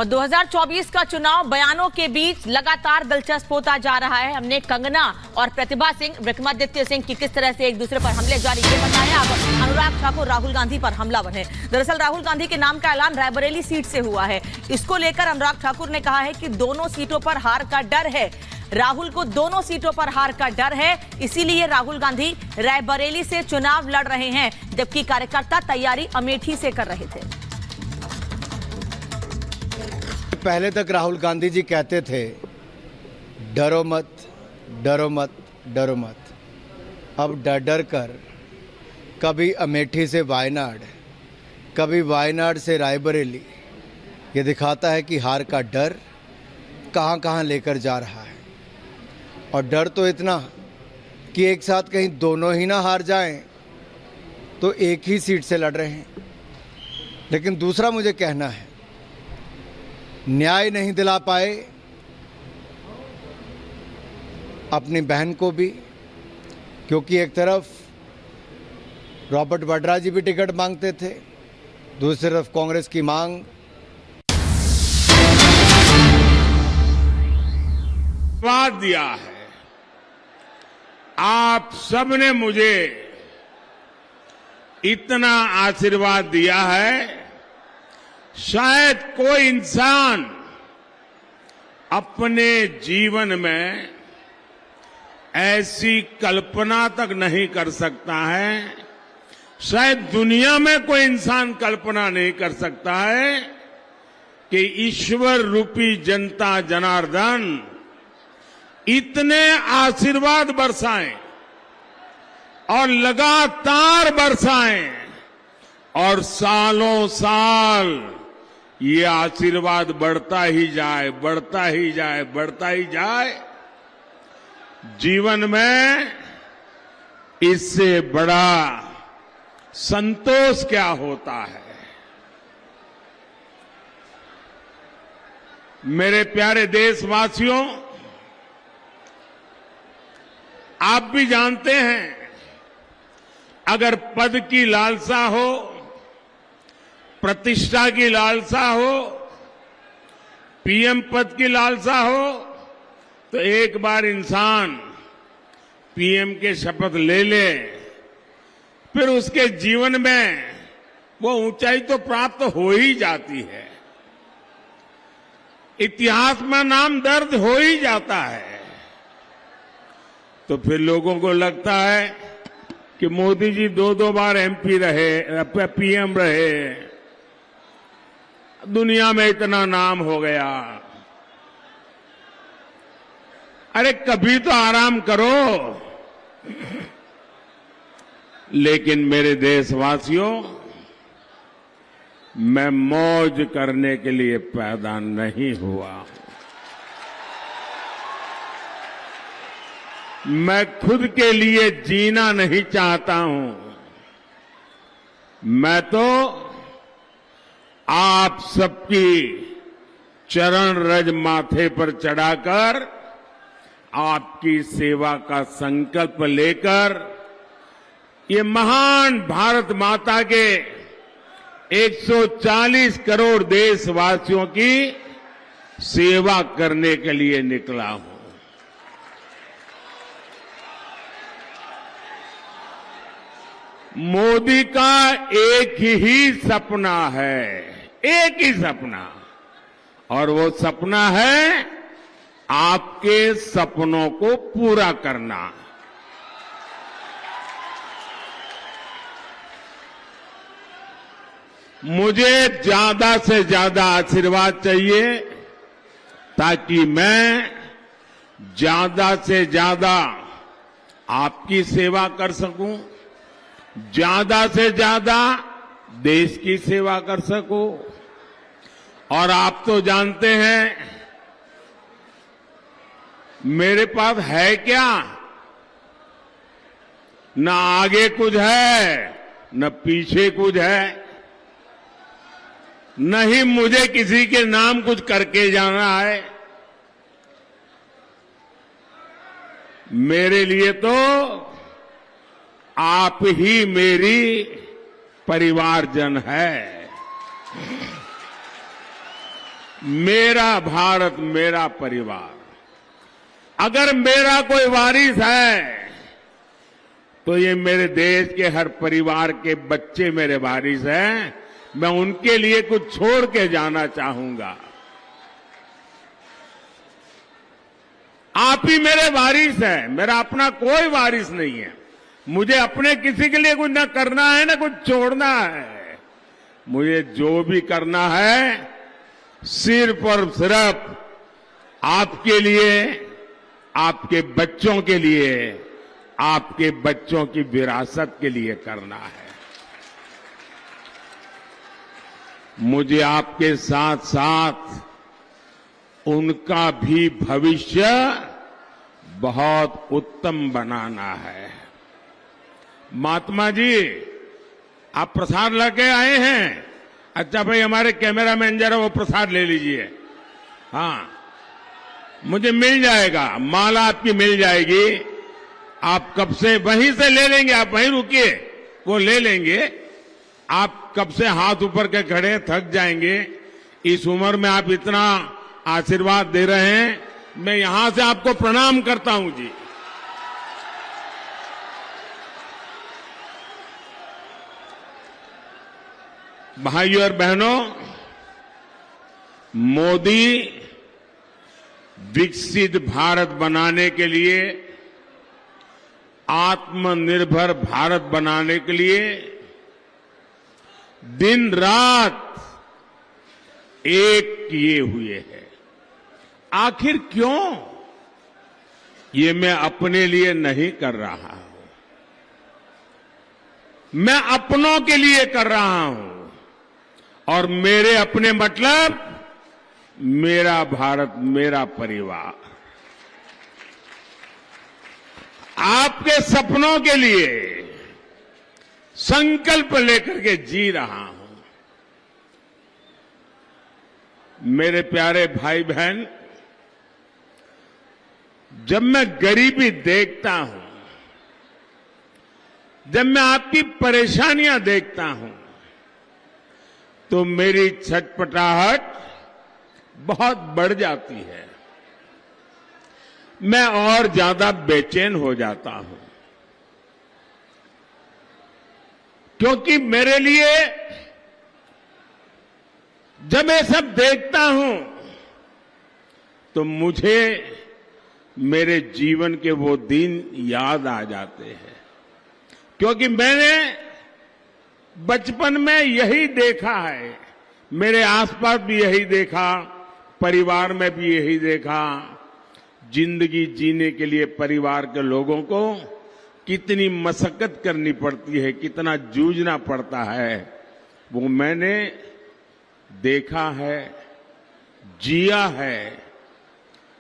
और 2024 का चुनाव बयानों के बीच लगातार दिलचस्प होता जा रहा है। हमने कंगना और प्रतिभा सिंह, विक्रमादित्य सिंह की किस तरह से एक दूसरे पर हमले जारी ये बताया। अब अनुराग ठाकुर राहुल गांधी पर हमलावर है। दरअसल राहुल गांधी के नाम का ऐलान रायबरेली सीट से हुआ है। इसको लेकर अनुराग ठाकुर ने कहा है कि दोनों सीटों पर हार का डर है। राहुल को दोनों सीटों पर हार का डर है, इसीलिए राहुल गांधी रायबरेली से चुनाव लड़ रहे हैं, जबकि कार्यकर्ता तैयारी अमेठी से कर रहे थे। पहले तक राहुल गांधी जी कहते थे डरो मत, डरो मत, डरो मत। अब डर डर कर कभी अमेठी से वायनाड, कभी वायनाड से रायबरेली, ये दिखाता है कि हार का डर कहां कहां लेकर जा रहा है। और डर तो इतना कि एक साथ कहीं दोनों ही ना हार जाएं, तो एक ही सीट से लड़ रहे हैं। लेकिन दूसरा मुझे कहना है, न्याय नहीं दिला पाए अपनी बहन को भी, क्योंकि एक तरफ रॉबर्ट वाड्रा जी भी टिकट मांगते थे, दूसरी तरफ कांग्रेस की मांग। आशीर्वाद दिया है, आप सबने मुझे इतना आशीर्वाद दिया है, शायद कोई इंसान अपने जीवन में ऐसी कल्पना तक नहीं कर सकता है, शायद दुनिया में कोई इंसान कल्पना नहीं कर सकता है कि ईश्वर रूपी जनता जनार्दन इतने आशीर्वाद बरसाएं और लगातार बरसाएं और सालों साल ये आशीर्वाद बढ़ता ही जाए, बढ़ता ही जाए, बढ़ता ही जाए। जीवन में इससे बड़ा संतोष क्या होता है। मेरे प्यारे देशवासियों, आप भी जानते हैं, अगर पद की लालसा हो, प्रतिष्ठा की लालसा हो, पीएम पद की लालसा हो, तो एक बार इंसान पीएम के शपथ ले ले, फिर उसके जीवन में वो ऊंचाई तो प्राप्त हो ही जाती है, इतिहास में नाम दर्ज हो ही जाता है। तो फिर लोगों को लगता है कि मोदी जी दो बार एमपी रहे, पीएम रहे, दुनिया में इतना नाम हो गया। अरे कभी तो आराम करो। लेकिन मेरे देशवासियों, मैं मौज करने के लिए पैदा नहीं हुआ। मैं खुद के लिए जीना नहीं चाहता हूं। मैं तो आप सबकी चरण रज माथे पर चढ़ाकर आपकी सेवा का संकल्प लेकर ये महान भारत माता के 140 करोड़ देशवासियों की सेवा करने के लिए निकला हूं। मोदी का एक ही सपना है, एक ही सपना, और वो सपना है आपके सपनों को पूरा करना। मुझे ज्यादा से ज्यादा आशीर्वाद चाहिए, ताकि मैं ज्यादा से ज्यादा आपकी सेवा कर सकूं, ज्यादा से ज्यादा देश की सेवा कर सकूं। और आप तो जानते हैं मेरे पास है क्या, न आगे कुछ है न पीछे कुछ है, न ही मुझे किसी के नाम कुछ करके जाना है। मेरे लिए तो आप ही मेरी परिवारजन है। मेरा भारत मेरा परिवार। अगर मेरा कोई वारिस है तो ये मेरे देश के हर परिवार के बच्चे मेरे वारिस हैं। मैं उनके लिए कुछ छोड़ के जाना चाहूंगा। आप ही मेरे वारिस हैं, मेरा अपना कोई वारिस नहीं है। मुझे अपने किसी के लिए कुछ न करना है न कुछ छोड़ना है। मुझे जो भी करना है सिर्फ और सिर्फ आपके लिए, आपके बच्चों के लिए, आपके बच्चों की विरासत के लिए करना है। मुझे आपके साथ साथ उनका भी भविष्य बहुत उत्तम बनाना है। महात्मा जी, आप प्रसाद लेके आए हैं? अच्छा भाई, हमारे कैमरामैन जरा वो प्रसाद ले लीजिए। हाँ, मुझे मिल जाएगा, माला आपकी मिल जाएगी। आप कब से वहीं से ले लेंगे, आप वहीं रुकिए, वो ले लेंगे। आप कब से हाथ ऊपर के खड़े, थक जाएंगे। इस उम्र में आप इतना आशीर्वाद दे रहे हैं, मैं यहां से आपको प्रणाम करता हूं जी। भाइयों और बहनों, मोदी विकसित भारत बनाने के लिए, आत्मनिर्भर भारत बनाने के लिए दिन रात एक किए हुए हैं। आखिर क्यों? ये मैं अपने लिए नहीं कर रहा हूं, मैं अपनों के लिए कर रहा हूं। और मेरे अपने मतलब मेरा भारत मेरा परिवार। आपके सपनों के लिए संकल्प लेकर के जी रहा हूं। मेरे प्यारे भाई बहन, जब मैं गरीबी देखता हूं, जब मैं आपकी परेशानियां देखता हूं, तो मेरी छटपटाहट बहुत बढ़ जाती है। मैं और ज्यादा बेचैन हो जाता हूं, क्योंकि मेरे लिए जब मैं सब देखता हूं तो मुझे मेरे जीवन के वो दिन याद आ जाते हैं। क्योंकि मैंने बचपन में यही देखा है, मेरे आसपास भी यही देखा, परिवार में भी यही देखा। जिंदगी जीने के लिए परिवार के लोगों को कितनी मशक्कत करनी पड़ती है, कितना जूझना पड़ता है, वो मैंने देखा है, जिया है।